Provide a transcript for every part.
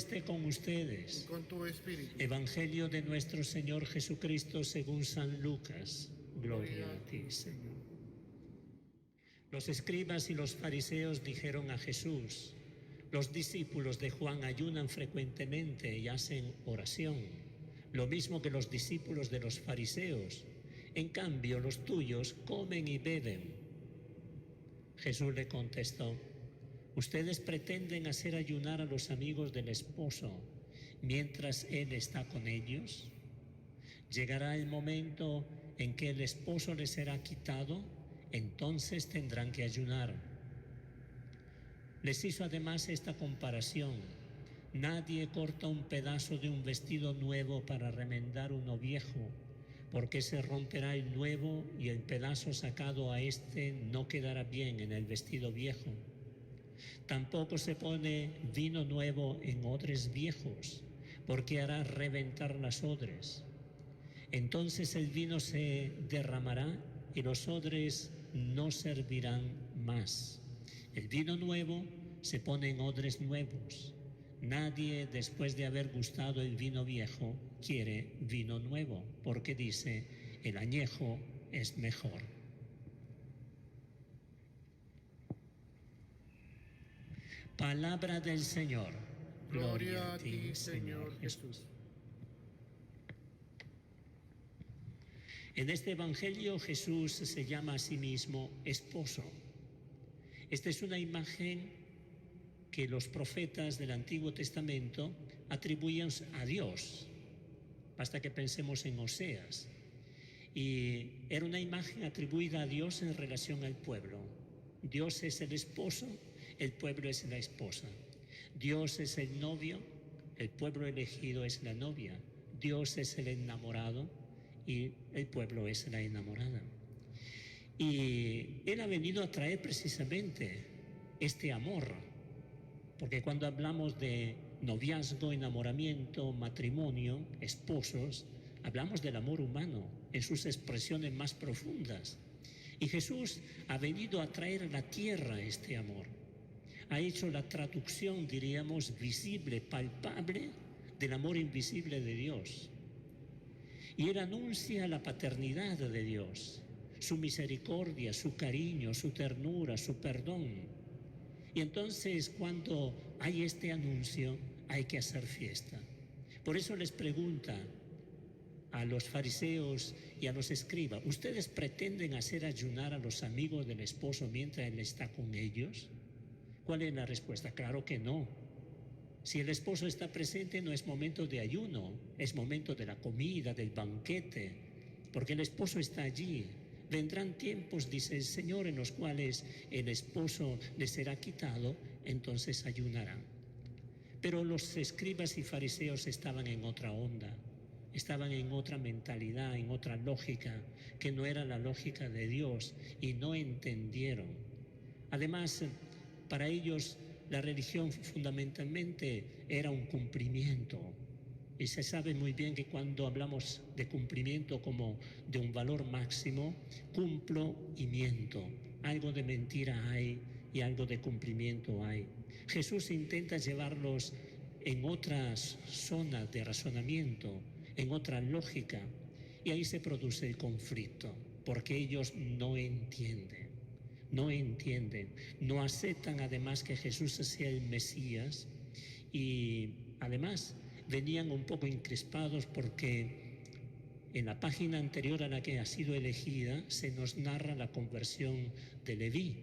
esté con ustedes. Y con tu espíritu. Evangelio de nuestro Señor Jesucristo según San Lucas. Gloria a ti, Señor. Los escribas y los fariseos dijeron a Jesús: los discípulos de Juan ayunan frecuentemente y hacen oración, lo mismo que los discípulos de los fariseos. En cambio, los tuyos comen y beben. Jesús le contestó: ustedes pretenden hacer ayunar a los amigos del esposo mientras él está con ellos. Llegará el momento en que el esposo les será quitado, entonces tendrán que ayunar. Les hizo además esta comparación: nadie corta un pedazo de un vestido nuevo para remendar uno viejo, porque se romperá el nuevo y el pedazo sacado a este no quedará bien en el vestido viejo. Tampoco se pone vino nuevo en odres viejos, porque hará reventar las odres. Entonces el vino se derramará y los odres no servirán más. El vino nuevo se pone en odres nuevos. Nadie, después de haber gustado el vino viejo, quiere vino nuevo, porque dice: el añejo es mejor. Palabra del Señor. Gloria a ti, Señor Jesús. En este Evangelio Jesús se llama a sí mismo esposo. Esta es una imagen que los profetas del Antiguo Testamento atribuían a Dios. Basta que pensemos en Oseas. Y era una imagen atribuida a Dios en relación al pueblo. Dios es el esposo, el pueblo es la esposa. Dios es el novio, el pueblo elegido es la novia. Dios es el enamorado y el pueblo es la enamorada. Y Él ha venido a traer precisamente este amor, porque cuando hablamos de noviazgo, enamoramiento, matrimonio, esposos, hablamos del amor humano en sus expresiones más profundas. Y Jesús ha venido a traer a la tierra este amor. Ha hecho la traducción, diríamos, visible, palpable, del amor invisible de Dios. Y Él anuncia la paternidad de Dios, su misericordia, su cariño, su ternura, su perdón. Y entonces, cuando hay este anuncio, hay que hacer fiesta. Por eso les pregunta a los fariseos y a los escribas: ¿ustedes pretenden hacer ayunar a los amigos del esposo mientras él está con ellos? ¿Cuál es la respuesta? Claro que no. Si el esposo está presente, no es momento de ayuno, es momento de la comida, del banquete, porque el esposo está allí. Vendrán tiempos, dice el Señor, en los cuales el esposo le será quitado, entonces ayunarán. Pero los escribas y fariseos estaban en otra onda, estaban en otra mentalidad, en otra lógica, que no era la lógica de Dios, y no entendieron. Además, para ellos la religión fundamentalmente era un cumplimiento. Y se sabe muy bien que cuando hablamos de cumplimiento como de un valor máximo, cumplo y miento. Algo de mentira hay y algo de cumplimiento hay. Jesús intenta llevarlos en otras zonas de razonamiento, en otra lógica, y ahí se produce el conflicto, porque ellos no entienden, no aceptan además que Jesús sea el Mesías, y además venían un poco encrespados porque en la página anterior a la que ha sido elegida se nos narra la conversión de Leví,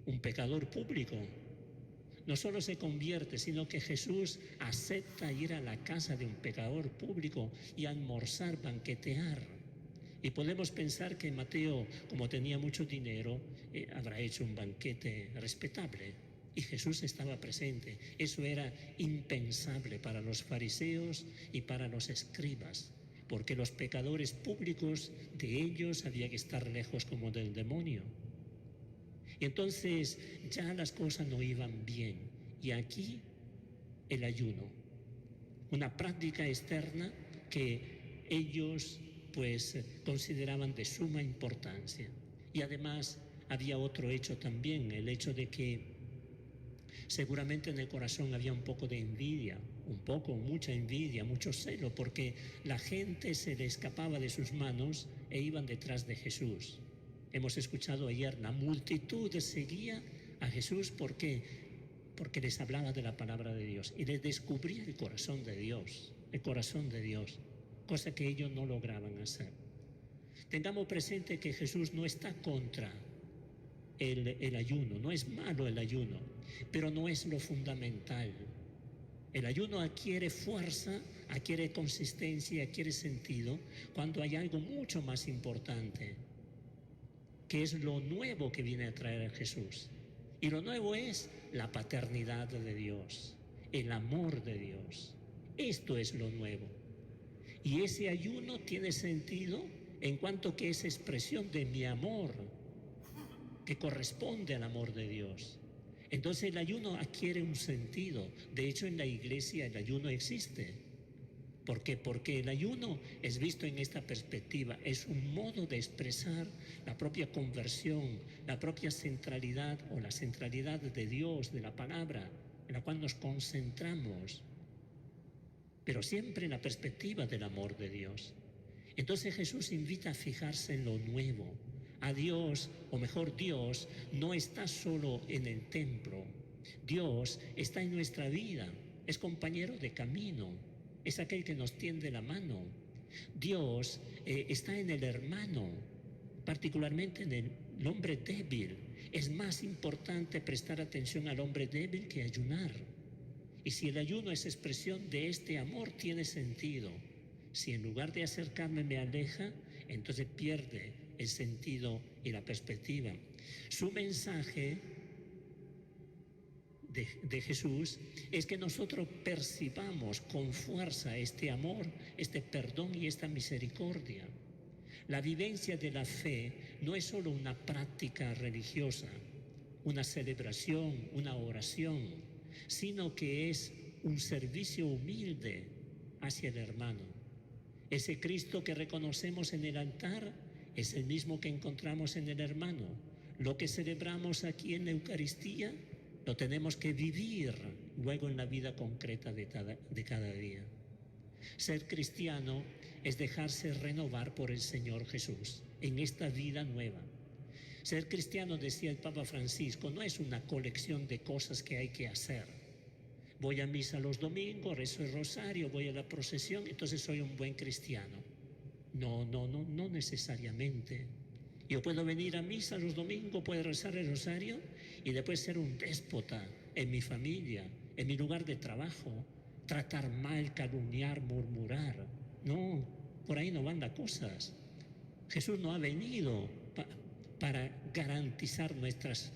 un pecador público. No solo se convierte, sino que Jesús acepta ir a la casa de un pecador público y almorzar, banquetear. Y podemos pensar que Mateo, como tenía mucho dinero, habrá hecho un banquete respetable. Y Jesús estaba presente. Eso era impensable para los fariseos y para los escribas, porque los pecadores públicos, de ellos había que estar lejos como del demonio. Y entonces ya las cosas no iban bien. Y aquí el ayuno, una práctica externa que ellos consideraban de suma importancia. Y además había otro hecho también, el hecho de que Seguramente en el corazón había un poco de envidia, mucha envidia, mucho celo, porque la gente se le escapaba de sus manos e iban detrás de Jesús. Hemos escuchado ayer, la multitud seguía a Jesús. ¿Por qué? Porque les hablaba de la palabra de Dios y les descubría el corazón de Dios, cosa que ellos no lograban hacer. Tengamos presente que Jesús no está contra el ayuno, no es malo el ayuno, pero no es lo fundamental. El ayuno adquiere fuerza, adquiere consistencia, adquiere sentido cuando hay algo mucho más importante, que es lo nuevo que viene a traer a Jesús. Y lo nuevo es la paternidad de Dios, el amor de Dios. Esto es lo nuevo. Y ese ayuno tiene sentido en cuanto que es expresión de mi amor, que corresponde al amor de Dios. Entonces el ayuno adquiere un sentido. De hecho, en la iglesia el ayuno existe. ¿Por qué? Porque el ayuno es visto en esta perspectiva, es un modo de expresar la propia conversión, la propia centralidad o la centralidad de Dios, de la palabra, en la cual nos concentramos, pero siempre en la perspectiva del amor de Dios. Entonces Jesús invita a fijarse en lo nuevo. A Dios, o mejor, Dios no está solo en el templo. Dios está en nuestra vida, es compañero de camino, es aquel que nos tiende la mano. Dios está en el hermano, particularmente en el hombre débil. Es más importante prestar atención al hombre débil que ayunar. Y si el ayuno es expresión de este amor, tiene sentido. Si en lugar de acercarme me aleja, entonces pierde el sentido y la perspectiva. Su mensaje de Jesús es que nosotros percibamos con fuerza este amor, este perdón y esta misericordia. La vivencia de la fe no es solo una práctica religiosa, una celebración, una oración, sino que es un servicio humilde hacia el hermano. Ese Cristo que reconocemos en el altar es el mismo que encontramos en el hermano. Lo que celebramos aquí en la Eucaristía lo tenemos que vivir luego en la vida concreta de cada día. Ser cristiano es dejarse renovar por el Señor Jesús en esta vida nueva. Ser cristiano, decía el Papa Francisco, no es una colección de cosas que hay que hacer. Voy a misa los domingos, rezo el rosario, voy a la procesión, entonces soy un buen cristiano. No necesariamente. Yo puedo venir a misa los domingos, puedo rezar el rosario y después ser un déspota en mi familia, en mi lugar de trabajo, tratar mal, calumniar, murmurar. No, por ahí no van las cosas. Jesús no ha venido para garantizar nuestras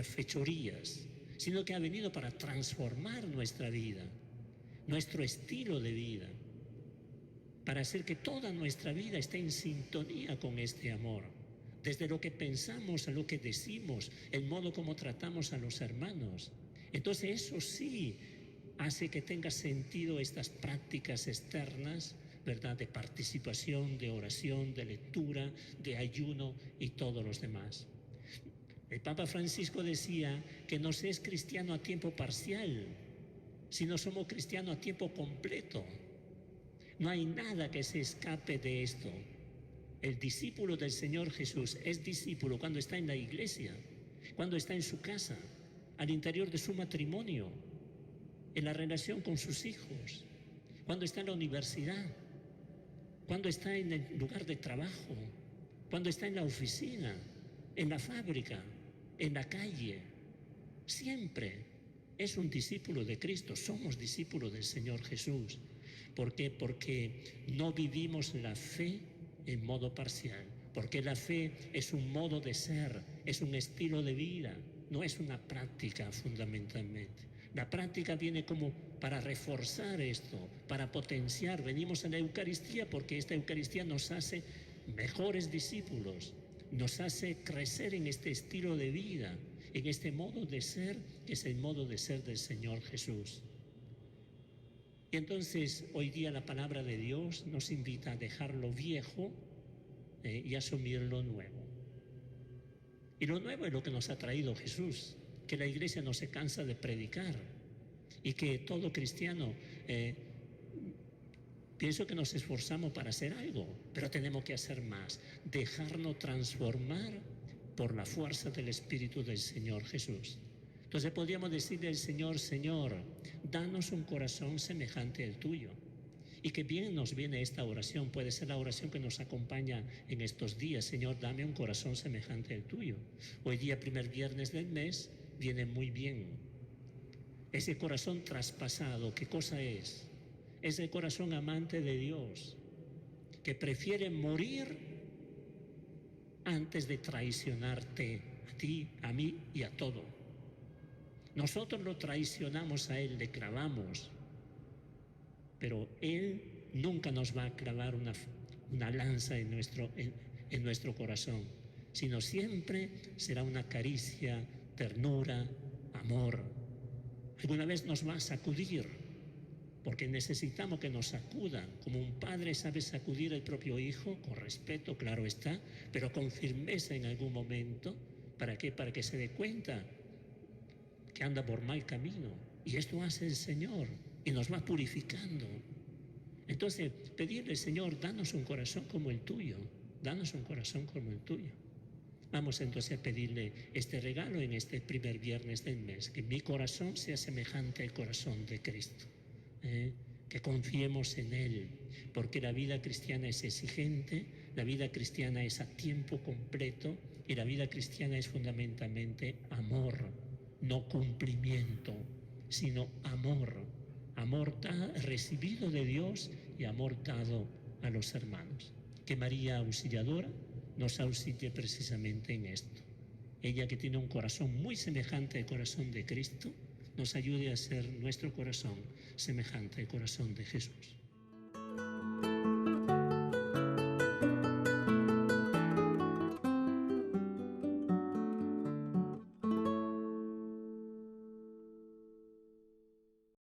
fechorías, sino que ha venido para transformar nuestra vida, nuestro estilo de vida, para hacer que toda nuestra vida esté en sintonía con este amor, desde lo que pensamos a lo que decimos, el modo como tratamos a los hermanos. Entonces eso sí hace que tenga sentido estas prácticas externas, ¿verdad?, de participación, de oración, de lectura, de ayuno y todos los demás. El Papa Francisco decía que no se es cristiano a tiempo parcial, sino somos cristianos a tiempo completo. No hay nada que se escape de esto. El discípulo del Señor Jesús es discípulo cuando está en la iglesia, cuando está en su casa, al interior de su matrimonio, en la relación con sus hijos, cuando está en la universidad, cuando está en el lugar de trabajo, cuando está en la oficina, en la fábrica, en la calle. Siempre es un discípulo de Cristo, somos discípulos del Señor Jesús. ¿Por qué? Porque no vivimos la fe en modo parcial, porque la fe es un modo de ser, es un estilo de vida, no es una práctica fundamentalmente. La práctica viene como para reforzar esto, para potenciar. Venimos a la Eucaristía porque esta Eucaristía nos hace mejores discípulos, nos hace crecer en este estilo de vida, en este modo de ser, que es el modo de ser del Señor Jesús. Y entonces hoy día la palabra de Dios nos invita a dejar lo viejo y asumir lo nuevo. Y lo nuevo es lo que nos ha traído Jesús. que la Iglesia no se cansa de predicar y que todo cristiano, pienso que nos esforzamos para hacer algo, pero tenemos que hacer más, dejarnos transformar por la fuerza del Espíritu del Señor Jesús. Entonces podríamos decirle al Señor: Señor, danos un corazón semejante al tuyo. Y que bien nos viene esta oración, puede ser la oración que nos acompaña en estos días: Señor, dame un corazón semejante al tuyo. Hoy día, primer viernes del mes, viene muy bien. Ese corazón traspasado, ¿qué cosa es? Es el corazón amante de Dios, que prefiere morir antes de traicionarte a ti, a mí y a todo. Nosotros lo traicionamos a Él, le clavamos, pero Él nunca nos va a clavar una lanza en nuestro corazón, sino siempre será una caricia, ternura, amor. Alguna vez nos va a sacudir, porque necesitamos que nos sacudan, como un padre sabe sacudir al propio hijo, con respeto, claro está, pero con firmeza en algún momento. ¿Para qué? Para que se dé cuenta que anda por mal camino. Y esto hace el Señor, y nos va purificando. Entonces, pedirle: Señor, danos un corazón como el tuyo, danos un corazón como el tuyo. Vamos entonces a pedirle este regalo en este primer viernes del mes, que mi corazón sea semejante al corazón de Cristo, que confiemos en Él, porque la vida cristiana es exigente, la vida cristiana es a tiempo completo, y la vida cristiana es fundamentalmente amor, no cumplimiento, sino amor. Amor recibido de Dios y amor dado a los hermanos. Que María Auxiliadora nos auxilie precisamente en esto. Ella, que tiene un corazón muy semejante al corazón de Cristo, nos ayude a hacer nuestro corazón semejante al corazón de Jesús.